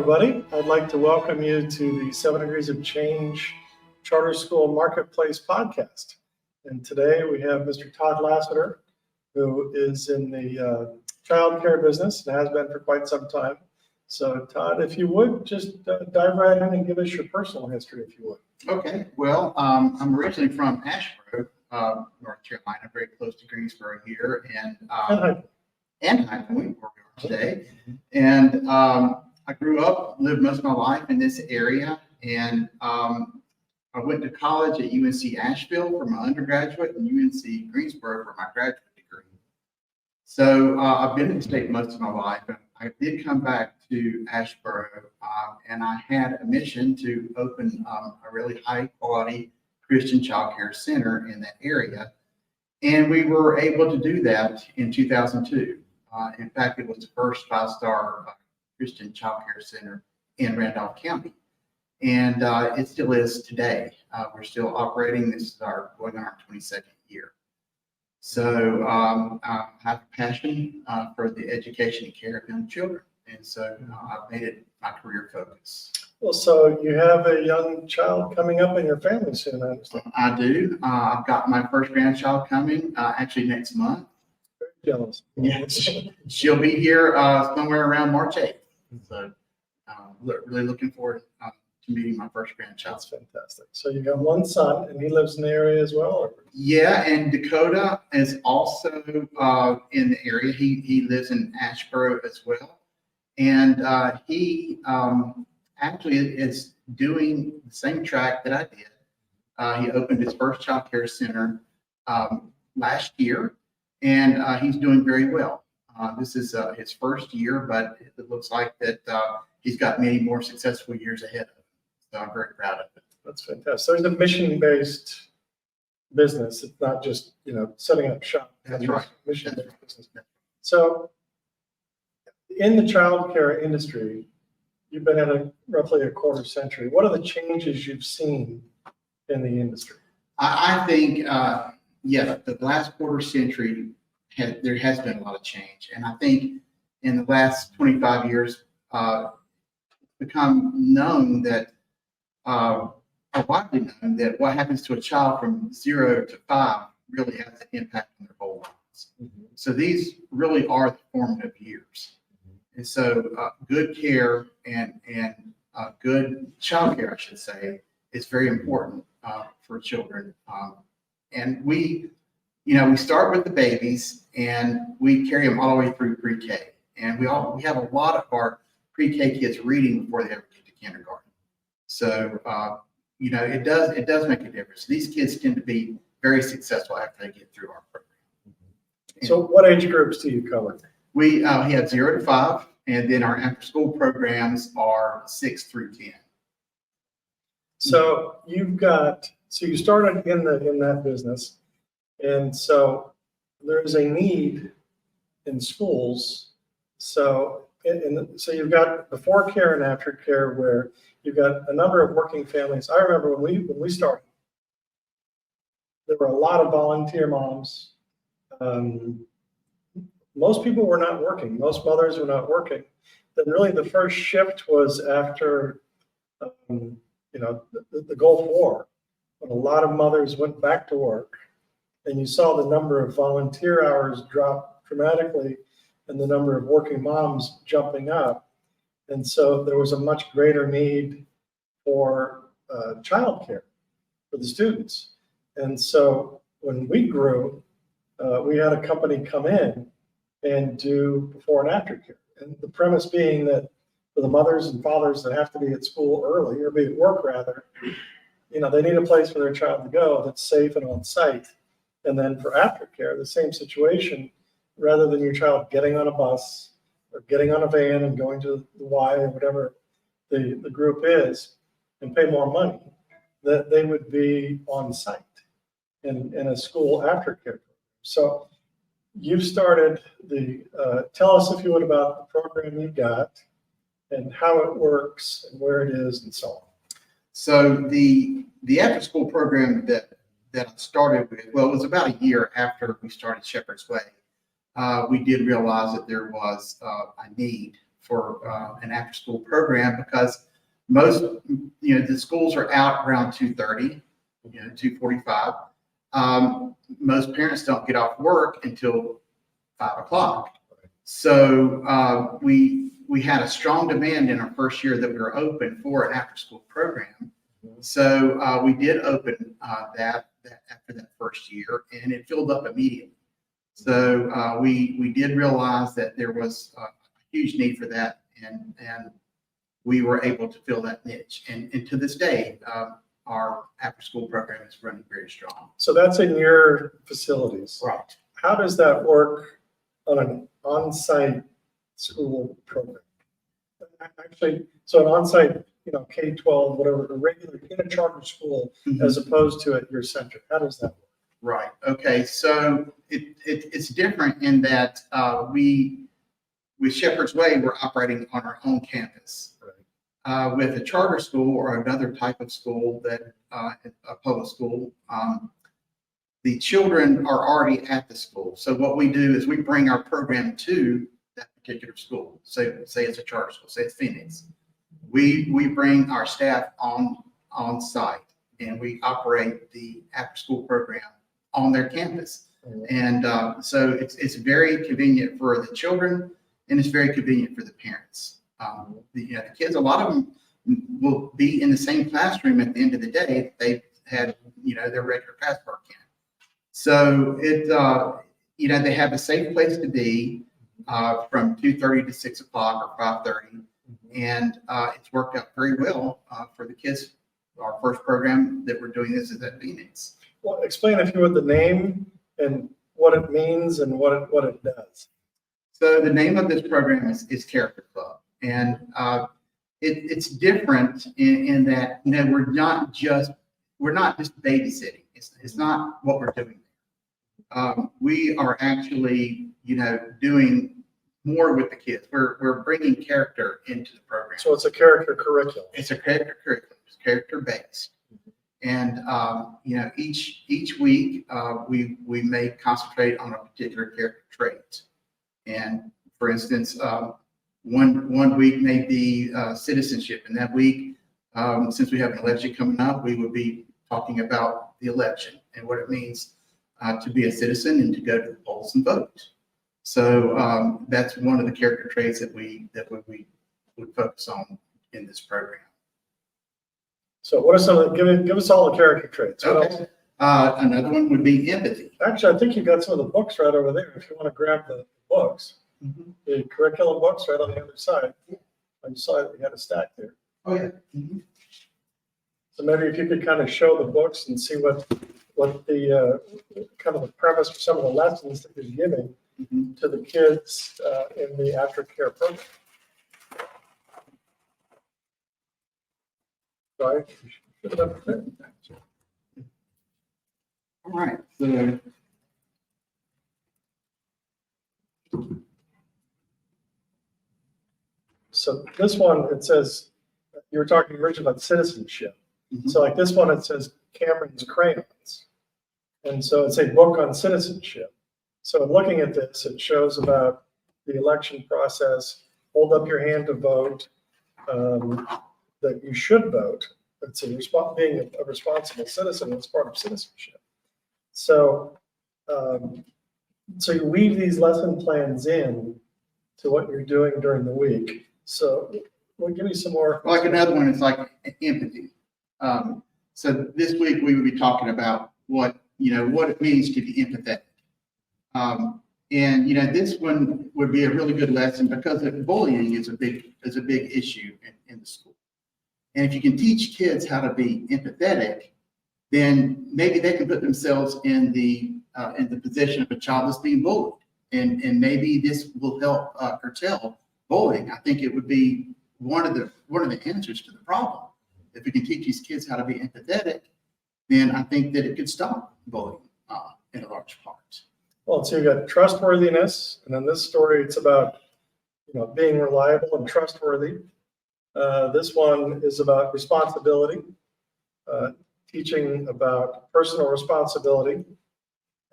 everybody. I'd like to welcome you to the 7 Degrees of Change Charter School Marketplace podcast. And today we have Mr. Todd Lassiter, who is in the childcare business and has been for quite some time. So Todd, if you would, just dive right in and give us your personal history, if you would. Okay. Well, I'm originally from Asheboro, North Carolina, very close to Greensboro here, and High Point, where we are today. And I grew up, lived most of my life in this area, and I went to college at UNC Asheville for my undergraduate and UNC Greensboro for my graduate degree. So I've been in the state most of my life, and I did come back to Asheboro, and I had a mission to open a really high quality Christian childcare center in that area. And we were able to do that in 2002. In fact, it was the first 5-star Christian childcare center in Randolph County. And it still is today. We're still operating. This is going on our 22nd year. So I have a passion for the education and care of young children. And so I've made it my career focus. Well, so you have a young child coming up in your family soon, I understand. I do. I've got my first grandchild coming actually next month. Very jealous. Yes, she'll be here somewhere around March 8th. So really looking forward to meeting my first grandchild. That's fantastic. So you got one son, and he lives in the area as well? Or? Yeah, and Dakota is also in the area. He lives in Asheboro as well. And he actually is doing the same track that I did. He opened his first child care center last year, and he's doing very well. This is his first year, but it looks like that he's got many more successful years ahead of him. So I'm very proud of it. That's fantastic. So it's a mission-based business. It's not just, setting up shop. That's right. Mission-based business. So in the childcare industry, you've been at roughly a quarter century. What are the changes you've seen in the industry? I think, the last quarter century, there has been a lot of change. And I think in the last 25 years, it's become known that, or widely known, that what happens to a child from 0 to 5 really has an impact on their whole lives. Mm-hmm. So these really are the formative years. Mm-hmm. And so good care and good child care, I should say, is very important for children. And we start with the babies, and we carry them all the way through pre-K. And we have a lot of our pre-K kids reading before they ever get to kindergarten. So it does make a difference. These kids tend to be very successful after they get through our program. Mm-hmm. So what age groups do you cover? We have 0 to 5, and then our after-school programs are 6 through 10. So you started in that business. And so there's a need in schools. So you've got before care and after care, where you've got a number of working families. I remember when we started, there were a lot of volunteer moms. Most people were not working. Most mothers were not working. Then really the first shift was after the Gulf War, when a lot of mothers went back to work. And you saw the number of volunteer hours drop dramatically and the number of working moms jumping up. And so there was a much greater need for childcare for the students. And so when we grew, we had a company come in and do before and after care. And the premise being that for the mothers and fathers that have to be at school early, or be at work rather, they need a place for their child to go that's safe and on site. And then for aftercare, the same situation, rather than your child getting on a bus or getting on a van and going to the Y or whatever the group is and pay more money, that they would be on site in a school aftercare. So you've started tell us, if you would, about the program you've got and how it works and where it is and so on. So the after-school program that I started with, well, it was about a year after we started Shepherd's Way. We did realize that there was a need an after-school program because most, the schools are out around 2:30, 2:45. Most parents don't get off work until 5 o'clock. So we had a strong demand in our first year that we were open for an after-school program. So we did open that after that first year, and it filled up immediately. So we did realize that there was a huge need for that, and we were able to fill that niche. And to this day, our after-school program is running very strong. So that's in your facilities. Right. How does that work on an on-site school program? Actually, so an on-site, K-12, whatever, a regular in a charter school, as opposed to at your center. How does that work? Right. Okay. So it's different in that with Shepherd's Way, we're operating on our own campus. With a charter school or another type of school that a public school, the children are already at the school. So what we do is we bring our program to that particular school. Say it's a charter school, say it's Phoenix. We bring our staff on site and we operate the after school program on their campus. And so it's very convenient for the children and it's very convenient for the parents. The kids, a lot of them will be in the same classroom at the end of the day. They had, their regular passport camp. So they have a safe place to be from 2:30 to 6 o'clock or 5:30. And it's worked out very well for the kids. Our first program that we're doing this is at Phoenix. Well, explain if you would the name and what it means and what it does. So the name of this program is Character Club. And it's different in that, we're not just babysitting. It's not what we're doing. We are actually, doing more with the kids. We're bringing character into the program. So it's a character curriculum. It's a character curriculum. It's character based. And, each week we may concentrate on a particular character trait. And for instance, one week may be citizenship. And that week, since we have an election coming up, we will be talking about the election and what it means to be a citizen and to go to the polls and vote. So that's one of the character traits that we would focus on in this program. So what are some of the, give us all the character traits. What else? Another one would be empathy. Actually, I think you got some of the books right over there. If you want to grab the books, the curriculum books right on the other side. I saw that we had a stack there. Oh yeah. So maybe if you could kind of show the books and see what the kind of the premise for some of the lessons that you're giving to the kids in the aftercare program. Sorry. All right. So this one, it says, you were talking originally about citizenship. So like this one, it says Cameron's crayons. And so it's a book on citizenship. So looking at this, it shows about the election process, hold up your hand to vote, that you should vote. It's being a responsible citizen is part of citizenship. So, so you weave these lesson plans in to what you're doing during the week. So we'll give you some more. Like another one is like empathy. So this week we would be talking about what it means to be empathetic. And this one would be a really good lesson because bullying is a big issue in the school. And if you can teach kids how to be empathetic, then maybe they can put themselves in the position of a child that's being bullied, and maybe this will help curtail bullying. I think it would be one of the answers to the problem. If we can teach these kids how to be empathetic, then I think that it could stop bullying in a large part. Well, so you got trustworthiness, and in this story, it's about being reliable and trustworthy. This one is about responsibility, teaching about personal responsibility,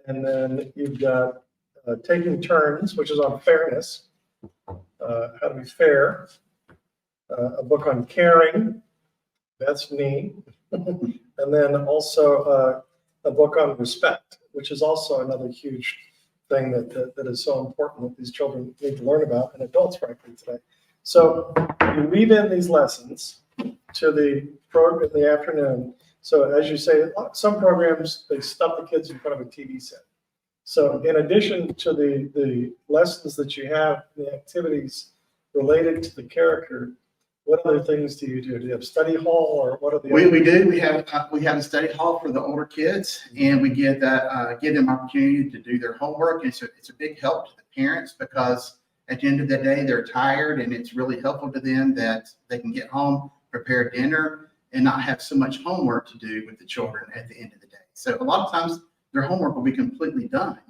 and then you've got taking turns, which is on fairness, How to Be Fair, a book on caring, that's me, and then also a book on respect, which is also another huge thing that is so important that these children need to learn about, and adults frankly today. So you weave in these lessons to the program in the afternoon. So as you say, some programs, they stuff the kids in front of a TV set. So in addition to the lessons that you have, the activities related to the character, what other things do you do? Do you have study hall, or what are the? We do. We have a study hall for the older kids, and we give them opportunity to do their homework. It's a big help to the parents, because at the end of the day, they're tired, and it's really helpful to them that they can get home, prepare dinner, and not have so much homework to do with the children at the end of the day. So a lot of times their homework will be completely done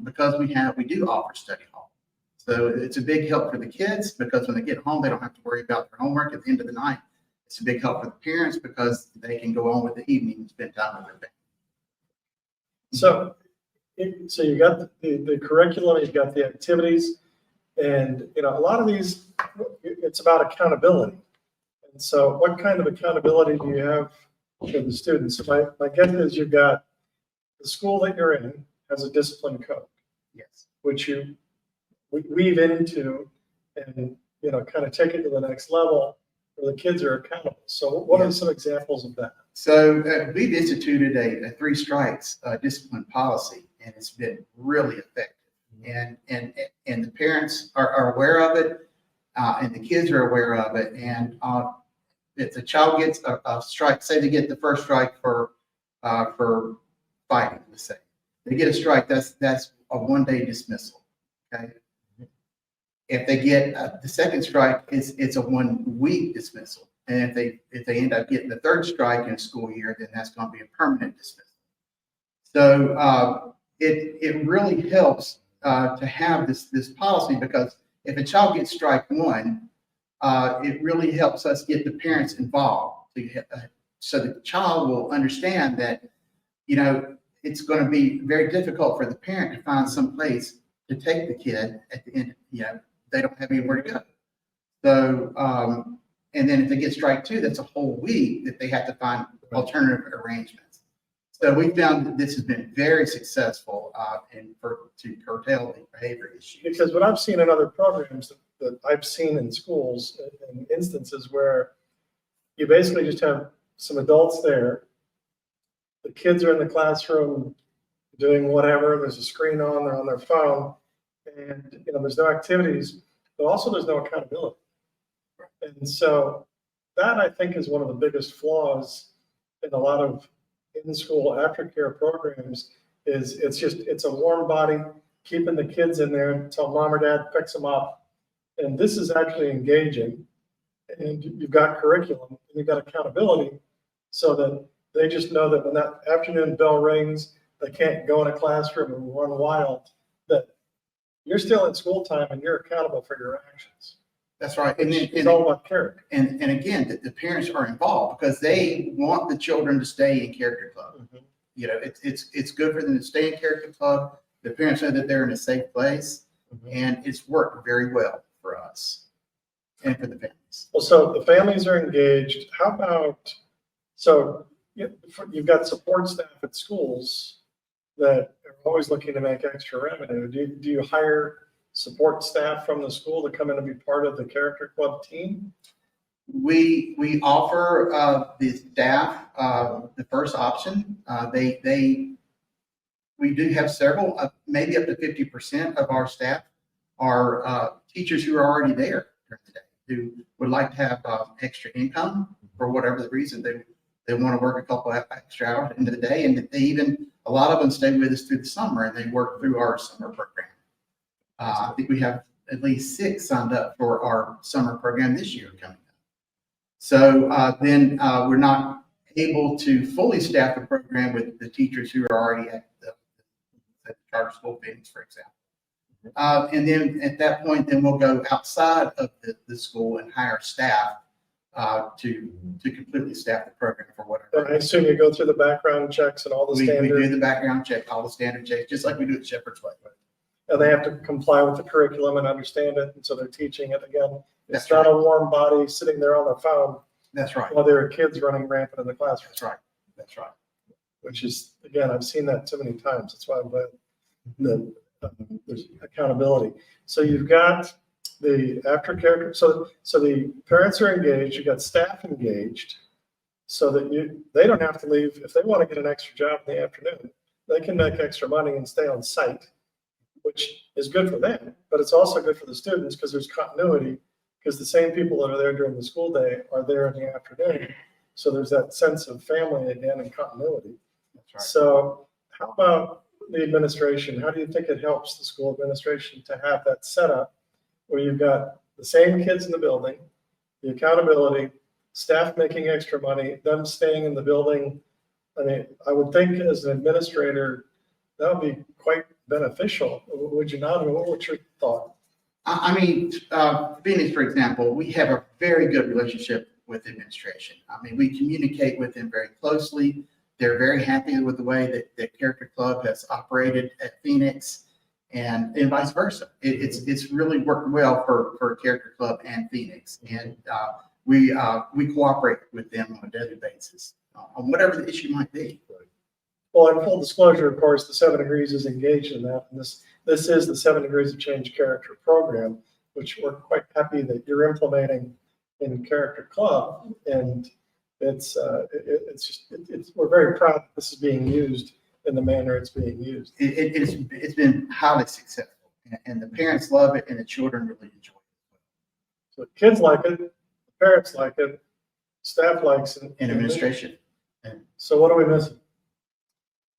because we do offer study hall. So it's a big help for the kids, because when they get home, they don't have to worry about their homework at the end of the night. It's a big help for the parents, because they can go on with the evening and spend time with their family. So you got the curriculum, you've got the activities, and a lot of these, it's about accountability. And so what kind of accountability do you have for the students? So my guess is you've got the school that you're in has a discipline code. Yes. Which you weave into and kind of take it to the next level where the kids are accountable. So what are some examples of that? So we've instituted a 3 strikes discipline policy, and it's been really effective. And the parents are aware of it, and the kids are aware of it. And if the child gets a strike, say they get the first strike for fighting, let's say they get a strike, that's a 1-day dismissal. Okay. If they get the second strike, it's a 1-week dismissal. And if they end up getting the 3rd strike in a school year, then that's going to be a permanent dismissal. So it really helps to have this policy, because if a child gets strike 1, it really helps us get the parents involved, so the child will understand that it's going to be very difficult for the parent to find some place to take the kid at the end. They don't have anywhere to go. So and then if they get strike 2, that's a whole week that they have to find alternative arrangements. So we found that this has been very successful to curtail the behavior issues. Because what I've seen in other programs that I've seen in schools, in instances where you basically just have some adults there, the kids are in the classroom doing whatever, there's a screen on, they're on their phone, and there's no activities, but also there's no accountability. And so that, I think, is one of the biggest flaws in a lot of in-school aftercare programs. It's a warm body, keeping the kids in there until mom or dad picks them up. And this is actually engaging. And you've got curriculum and you've got accountability, so that they just know that when that afternoon bell rings, they can't go in a classroom and run wild, that you're still in school time and you're accountable for your actions. That's right. It's all about character. And again, the parents are involved, because they want the children to stay in character club. Mm-hmm. It's good for them to stay in character club. The parents know that they're in a safe place, mm-hmm. and it's worked very well for us and for the families. Well, so the families are engaged. How about, so you've got support staff at schools that are always looking to make extra revenue. Do you hire support staff from the school to come in and be part of the character club team? We offer the staff the first option. We do have several, maybe up to 50% of our staff are teachers who are already there during the day, who would like to have extra income for whatever the reason. They want to work a couple of extra hours into the day, and a lot of them stay with us through the summer, and they work through our summer program. I think we have at least 6 signed up for our summer program this year coming up. So then we're not able to fully staff the program with the teachers who are already at the charter school Phoenix, for example. And then at that point, then we'll go outside of the school and hire staff to completely staff the program for whatever. I assume you go through the background checks and all the standard. We do the background check, all the standard checks, just like we do at Shepherd's Way. and they have to comply with the curriculum and understand it, and so they're teaching it again. It's That's not right. a warm body sitting there on their phone That's right. while there are kids running rampant in the classroom. That's right. That's right. Which is, again, I've seen that too many times. That's why I'm glad that there's accountability. So you've got the aftercare, so the parents are engaged, you've got staff engaged, so that they don't have to leave. If they want to get an extra job in the afternoon, they can make extra money and stay on site, which is good for them, but it's also good for the students because there's continuity, because the same people that are there during the school day are there in the afternoon. So there's that sense of family again and continuity. That's right. So how about the administration? How do you think it helps the school administration to have that setup where you've got the same kids in the building, the accountability, staff making extra money, them staying in the building? I mean, I would think as an administrator, that would be quite beneficial. Would you not? I mean, what's your thought? I mean, Phoenix, for example, we have a very good relationship with the administration. I mean, we communicate with them very closely. They're very happy with the way that the Character Club has operated at Phoenix, and vice versa. It's really worked well for Character Club and Phoenix, and we cooperate with them on a daily basis on whatever the issue might be. Well, in full disclosure, of course, the 7 Degrees is engaged in that. And this is the 7 Degrees of Change Character program, which we're quite happy that you're implementing in Character Club. And we're very proud that this is being used in the manner it's being used. It's been highly successful, and the parents love it, and the children really enjoy it. So kids like it, parents like it, staff likes it. And administration. So what are we missing?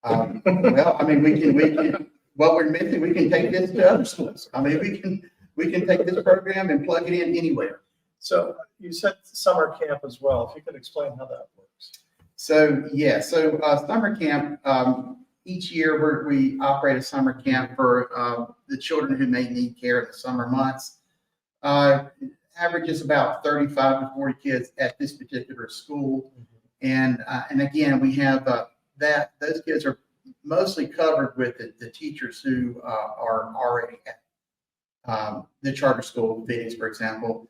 Well, I mean, we can, what we're missing, we can take this to other schools. I mean, we can take this program and plug it in anywhere. So you said summer camp as well. If you could explain how that works. So, yeah, summer camp, each year we operate a summer camp for the children who may need care in the summer months. Averages about 35 to 40 kids at this particular school. And again, we have those kids are mostly covered with the teachers who are already at the charter school, Phoenix, for example,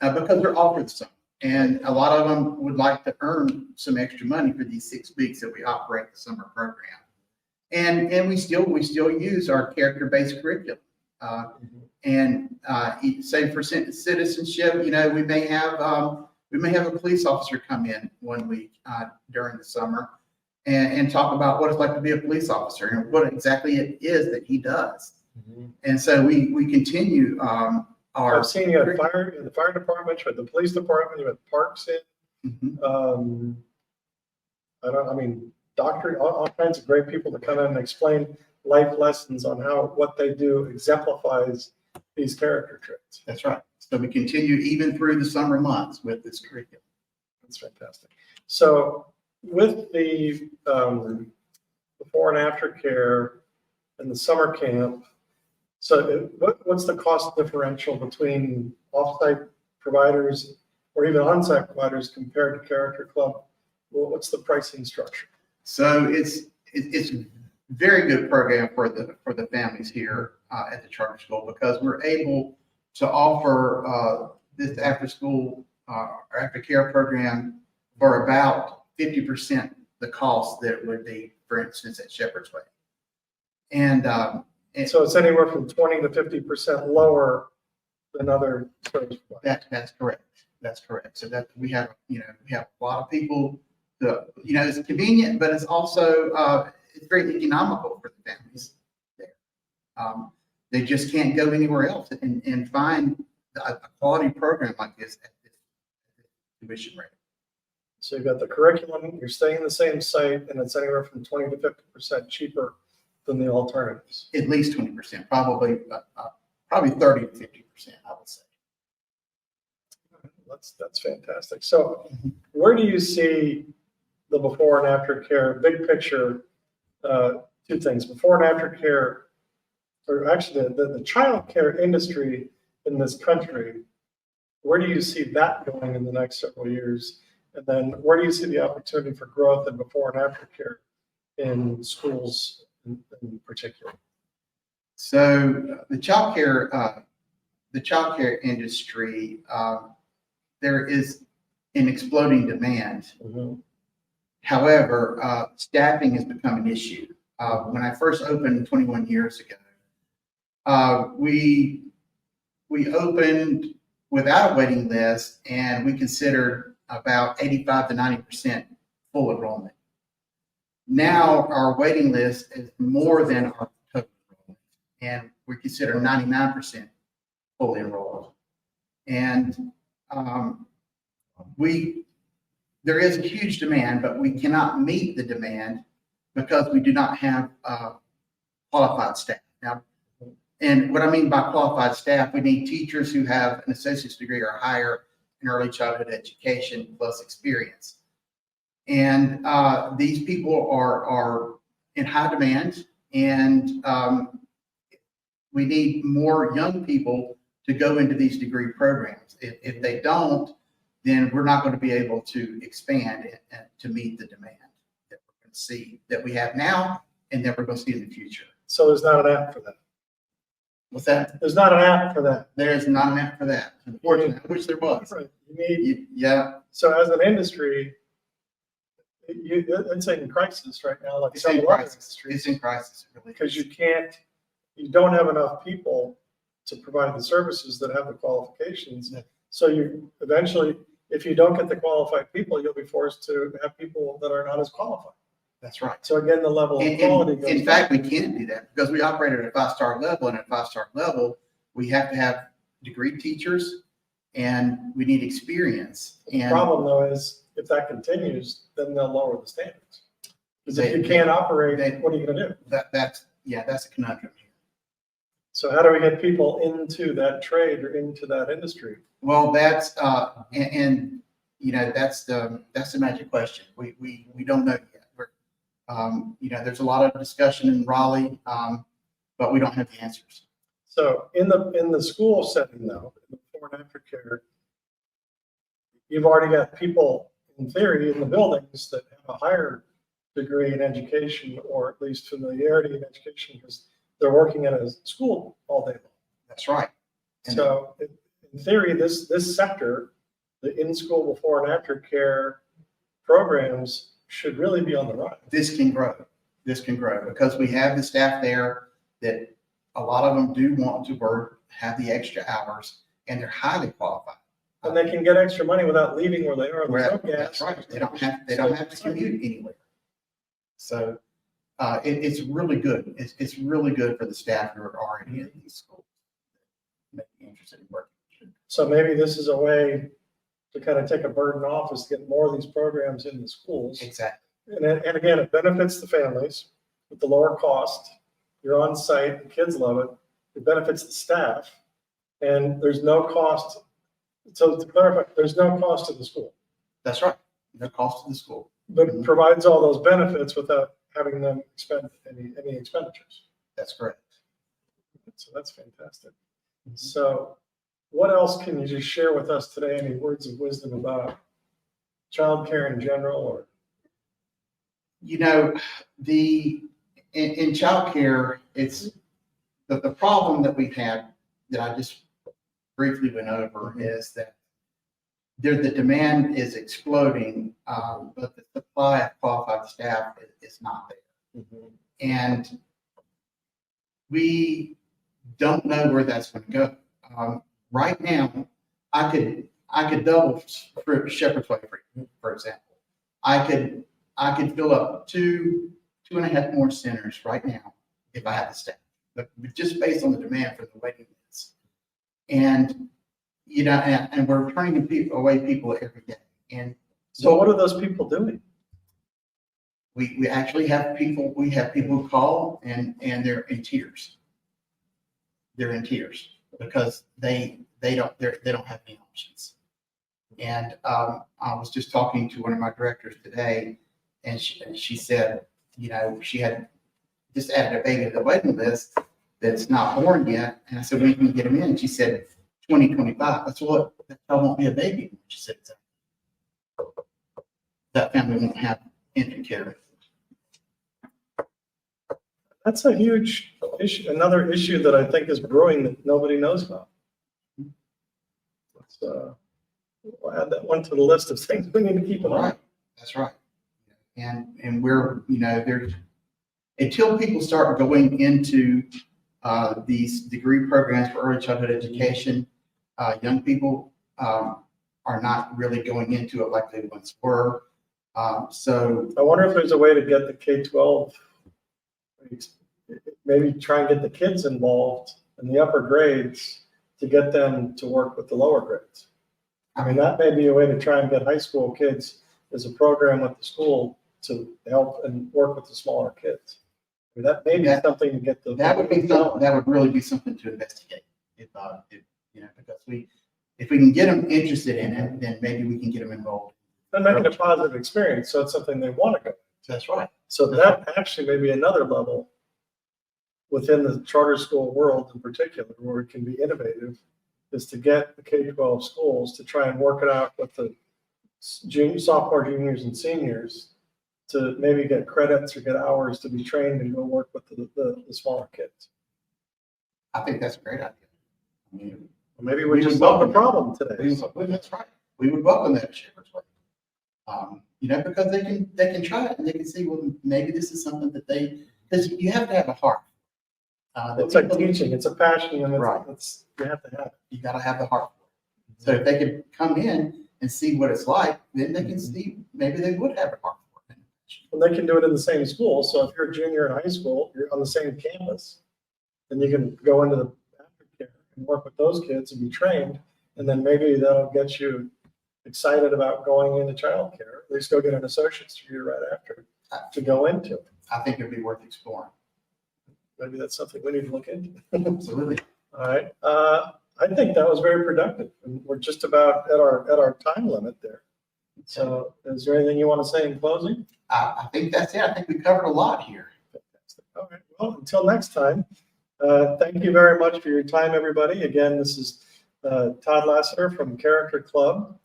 because they're offered some. And a lot of them would like to earn some extra money for these 6 weeks that we operate the summer program. And we still use our character-based curriculum. And say for citizenship, you know, we may have a police officer come in one week during the summer and talk about what it's like to be a police officer and what exactly it is that he does. And so we continue I've seen you at the fire department, you had the police department, you had parks in. Doctor, all kinds of great people to come in and explain life lessons on what they do exemplifies these character traits. That's right. So we continue even through the summer months with this curriculum. That's fantastic. So with the before and after care and the summer camp, so what's the cost differential between off-site providers or even on-site providers compared to Character Club? Well, what's the pricing structure? So it's a very good program for the families here at the charter school, because we're able to offer this after-school or after-care program for about 50% the cost that it would be, for instance, at Shepherd's Way. And so it's anywhere from 20 to 50% lower than other service providers. That's correct. That's correct. So that we have a lot of people that, it's convenient, but it's also it's very economical for the families there. They just can't go anywhere else and find a quality program like this at this tuition rate. So you've got the curriculum, you're staying in the same site, and it's anywhere from 20 to 50% cheaper than the alternatives. At least 20%, probably 30 to 50%, I would say. That's fantastic. So where do you see the before and after care, big picture, 2 things, before and after care, or actually the child care industry in this country, where do you see that going in the next several years? And then where do you see the opportunity for growth in before and after care in schools in particular? So the childcare industry, there is an exploding demand. Mhm. However, staffing has become an issue. When I first opened 21 years ago, we opened without a waiting list, and we considered about 85 to 90% full enrollment. Now our waiting list is more than our total enrollment, and we consider 99% fully enrolled. And there is a huge demand, but we cannot meet the demand because we do not have qualified staff. Now, and what I mean by qualified staff, we need teachers who have an associate's degree or higher in early childhood education plus experience. And these people are in high demand, and we need more young people to go into these degree programs. If they don't, then we're not going to be able to expand to meet the demand that we're going to see that we have now and that we're going to see in the future. So there's not an app for that. What's that? There's not an app for that. There is not an app for that. Unfortunately, I wish there was. Right. You need, Yeah, so as an industry, it's in crisis right now, like it's some in other crisis. industries, It's in crisis, really. because you don't have enough people to provide the services that have the qualifications. Yeah. So you eventually, if you don't get the qualified people, you'll be forced to have people that are not as qualified. That's right. So again, the level of quality goes In fact, we can't do that because we operate at a 5-star level, and at a 5-star level, we have to have degree teachers and we need experience. The And problem though is if that continues, then they'll lower the standards. Because if They- you can't operate, they- what are you gonna do? that's a conundrum here. So how do we get people into that trade or into that industry? Well, that's and you know that's the magic question. We don't know yet. There's a lot of discussion in Raleigh, but we don't have the answers. So in the school setting though, in the before and after care, you've already got people in theory in the buildings that have a higher degree in education, or at least familiarity in education, because they're working at a school all day long. That's right. And So in theory, this sector, the in-school before and after care programs should really be on the rise. this can grow. This can grow because we have the staff there that a lot of them do want to work, have the extra hours, and they're highly qualified. And they can get extra money without leaving where they are. There's no That's gas. right. They don't have to commute anywhere. So it's really good. It's really good for the staff who are already in these schools. Making interested in working. So maybe this is a way to kind of take a burden off, is to get more of these programs in the schools. Exactly. And again, it benefits the families with the lower cost. You're on site, the kids love it. It benefits the staff, and there's no cost. So to clarify, there's no cost to the school, That's right. No cost to the school. but it provides all those benefits without having them expend any expenditures. That's correct. So that's fantastic. So what else can you just share with us today? Any words of wisdom about childcare in general, or? In childcare, it's the problem that we've had that I just briefly went over is that the demand is exploding, but the supply of qualified staff is not there. And we don't know where that's going to go. Right now, I could double Shepherd's Way, for example. I could fill up two and a half more centers right now if I had the staff, but just based on the demand for the waiting lists. And and we're turning away people every day. And So what are those people doing? we actually have people. We have people who call and they're in tears. They're in tears because they don't have any options. And I was just talking to one of my directors today, and she said, she had just added a baby to the waiting list that's not born yet. And I said, when can you get him in? And she said, 2025. That's what, I won't be a baby. She said, that family won't have infant care. That's a huge another issue that I think is brewing that nobody knows about. We'll add that one to the list of things we need to keep an eye on. Right, that's right. And we're, there's, until people start going into these degree programs for early childhood education, young people are not really going into it like they once were. So I wonder if there's a way to get the K-12, maybe try and get the kids involved in the upper grades to get them to work with the lower grades. I mean, that may be a way to try and get high school kids as a program with the school to help and work with the smaller kids. I mean, that may be something to get the. that would be something, that would really be something to investigate. Because if we can get them interested in it, then maybe we can get them involved. And make it a positive experience, so it's something they want to go. That's right. So that actually may be another level within the charter school world in particular, where it can be innovative, is to get the K-12 schools to try and work it out with the sophomore, juniors, and seniors to maybe get credits or get hours to be trained and go work with the smaller kids. I think that's a great idea. I mean, Maybe we just solved the problem today. That's right. We would welcome that at Shepherd's Way. Because they can try it and they can see, well, maybe this is something that because you have to have a heart. It's like teaching. It's a passion, and Right. You have to have it. You got to have the heart. So if they could come in and see what it's like, then they can see, maybe they would have a heart for it. And they can do it in the same school. So if you're a junior in high school, you're on the same campus, then you can go into the aftercare and work with those kids and be trained. And then maybe that'll get you excited about going into childcare. At least go get an associate's degree right after to go into it. I think it'd be worth exploring. Maybe that's something we need to look into. Absolutely. All right. I think that was very productive. And we're just about at our time limit there. So is there anything you want to say in closing? I think that's it. I think we covered a lot here. All right. Well, until next time, thank you very much for your time, everybody. Again, this is Todd Lassiter from Character Club.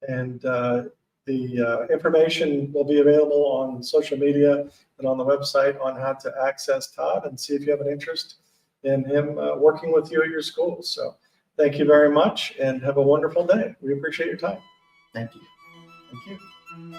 And the information will be available on social media and on the website on how to access Todd and see if you have an interest in him working with you at your school. So thank you very much and have a wonderful day. We appreciate your time. Thank you. Thank you.